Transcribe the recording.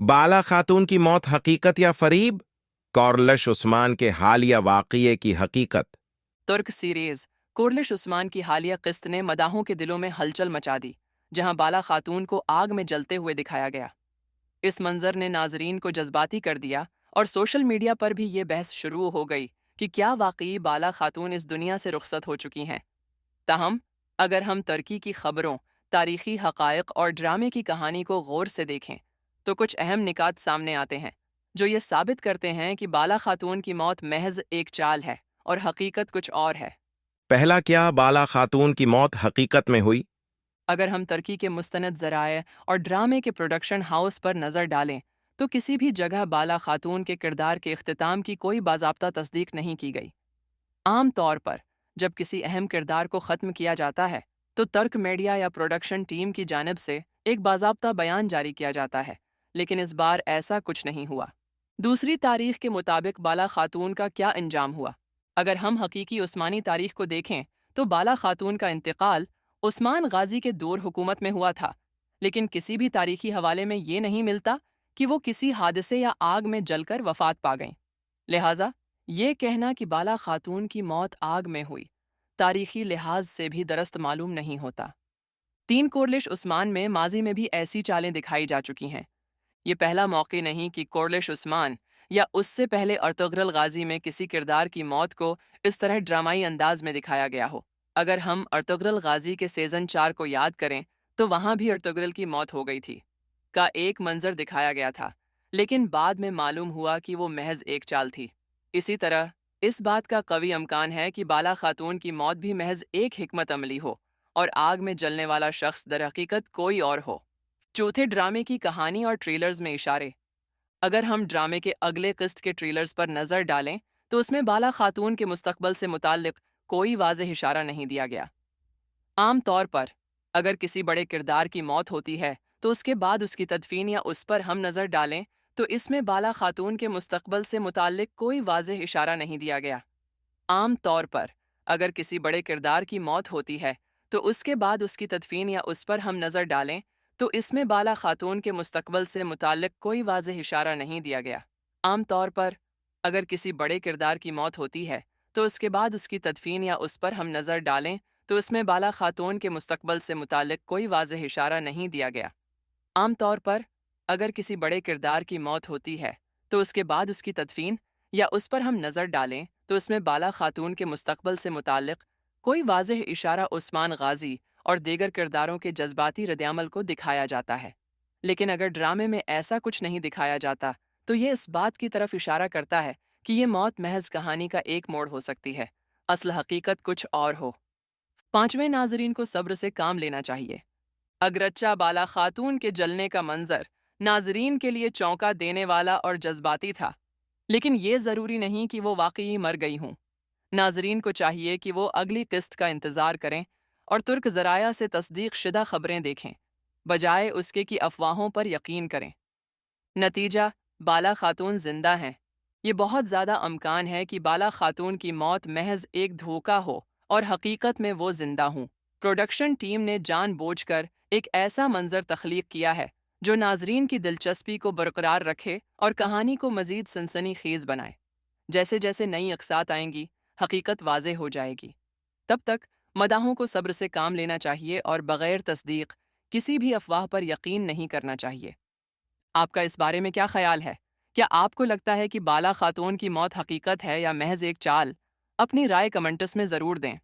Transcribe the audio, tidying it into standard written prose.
بالا خاتون کی موت حقیقت یا فریب؟ کورلش عثمان کے حالیہ واقعے کی حقیقت۔ ترک سیریز کورلش عثمان کی حالیہ قسط نے مداحوں کے دلوں میں ہلچل مچا دی، جہاں بالا خاتون کو آگ میں جلتے ہوئے دکھایا گیا۔ اس منظر نے ناظرین کو جذباتی کر دیا اور سوشل میڈیا پر بھی یہ بحث شروع ہو گئی کہ کیا واقعی بالا خاتون اس دنیا سے رخصت ہو چکی ہیں۔ تاہم اگر ہم ترکی کی خبروں، تاریخی حقائق اور ڈرامے کی کہانی کو غور سے دیکھیں تو کچھ اہم نکات سامنے آتے ہیں جو یہ ثابت کرتے ہیں کہ بالا خاتون کی موت محض ایک چال ہے اور حقیقت کچھ اور ہے۔ پہلا، کیا بالا خاتون کی موت حقیقت میں ہوئی؟ اگر ہم ترکی کے مستند ذرائع اور ڈرامے کے پروڈکشن ہاؤس پر نظر ڈالیں تو کسی بھی جگہ بالا خاتون کے کردار کے اختتام کی کوئی باضابطہ تصدیق نہیں کی گئی۔ عام طور پر جب کسی اہم کردار کو ختم کیا جاتا ہے تو ترک میڈیا یا پروڈکشن ٹیم کی جانب سے ایک باضابطہ بیان جاری کیا جاتا ہے، لیکن اس بار ایسا کچھ نہیں ہوا۔ دوسری تاریخ کے مطابق بالا خاتون کا کیا انجام ہوا؟ اگر ہم حقیقی عثمانی تاریخ کو دیکھیں تو بالا خاتون کا انتقال عثمان غازی کے دور حکومت میں ہوا تھا، لیکن کسی بھی تاریخی حوالے میں یہ نہیں ملتا کہ وہ کسی حادثے یا آگ میں جل کر وفات پا گئیں۔ لہٰذا یہ کہنا کہ بالا خاتون کی موت آگ میں ہوئی، تاریخی لحاظ سے بھی درست معلوم نہیں ہوتا۔ تین کورلش عثمان میں ماضی میں بھی ایسی چالیں دکھائی جا چکی ہیں۔ یہ پہلا موقع نہیں کہ کورلش عثمان یا اس سے پہلے ارطغرل غازی میں کسی کردار کی موت کو اس طرح ڈرامائی انداز میں دکھایا گیا ہو۔ اگر ہم ارطغرل غازی کے سیزن 4 کو یاد کریں تو وہاں بھی ارطغرل کی موت ہو گئی تھی کا ایک منظر دکھایا گیا تھا، لیکن بعد میں معلوم ہوا کہ وہ محض ایک چال تھی۔ اسی طرح اس بات کا قوی امکان ہے کہ بالا خاتون کی موت بھی محض ایک حکمت عملی ہو اور آگ میں جلنے والا شخص در حقیقت کوئی اور ہو۔ چوتھے، ڈرامے کی کہانی اور ٹریلرز میں اشارے۔ اگر ہم ڈرامے کے اگلے قسط کے ٹریلرز پر نظر ڈالیں تو اس میں بالا خاتون کے مستقبل سے متعلق کوئی واضح اشارہ نہیں دیا گیا۔ عام طور پر اگر کسی بڑے کردار کی موت ہوتی ہے تو اس کے بعد اس کی تدفین یا اس پر ہم نظر ڈالیں تو اس میں بالا خاتون کے مستقبل سے متعلق کوئی واضح اشارہ نہیں دیا گیا۔ عام طور پر اگر کسی بڑے کردار کی موت ہوتی ہے تو اس کے بعد اس کی تدفین یا اس پر ہم نظر ڈالیں تو اس میں بالا خاتون کے مستقبل سے متعلق کوئی واضح اشارہ نہیں دیا گیا۔ عام طور پر اگر کسی بڑے کردار کی موت ہوتی ہے تو اس کے بعد اس کی تدفین یا اس پر ہم نظر ڈالیں تو اس میں بالا خاتون کے مستقبل سے متعلق کوئی واضح اشارہ نہیں دیا گیا۔ عام طور پر اگر کسی بڑے کردار کی موت ہوتی ہے تو اس کے بعد اس کی تدفین یا اس پر ہم نظر ڈالیں تو اس میں بالا خاتون کے مستقبل سے متعلق کوئی واضح اشارہ عثمان غازی اور دیگر کرداروں کے جذباتی ردعمل کو دکھایا جاتا ہے۔ لیکن اگر ڈرامے میں ایسا کچھ نہیں دکھایا جاتا تو یہ اس بات کی طرف اشارہ کرتا ہے کہ یہ موت محض کہانی کا ایک موڑ ہو سکتی ہے، اصل حقیقت کچھ اور ہو۔ پانچویں، ناظرین کو صبر سے کام لینا چاہیے۔ اگرچہ بالا خاتون کے جلنے کا منظر ناظرین کے لیے چونکا دینے والا اور جذباتی تھا، لیکن یہ ضروری نہیں کہ وہ واقعی مر گئی ہوں۔ ناظرین کو چاہیے کہ وہ اگلی قسط کا انتظار کریں اور ترک ذرائع سے تصدیق شدہ خبریں دیکھیں، بجائے اس کے کہ افواہوں پر یقین کریں۔ نتیجہ، بالا خاتون زندہ ہیں۔ یہ بہت زیادہ امکان ہے کہ بالا خاتون کی موت محض ایک دھوکہ ہو اور حقیقت میں وہ زندہ ہوں۔ پروڈکشن ٹیم نے جان بوجھ کر ایک ایسا منظر تخلیق کیا ہے جو ناظرین کی دلچسپی کو برقرار رکھے اور کہانی کو مزید سنسنی خیز بنائے۔ جیسے جیسے نئی اقساط آئیں گی، حقیقت واضح ہو جائے گی۔ تب تک مداحوں کو صبر سے کام لینا چاہیے اور بغیر تصدیق کسی بھی افواہ پر یقین نہیں کرنا چاہیے۔ آپ کا اس بارے میں کیا خیال ہے؟ کیا آپ کو لگتا ہے کہ بالا خاتون کی موت حقیقت ہے یا محض ایک چال؟ اپنی رائے کمنٹس میں ضرور دیں۔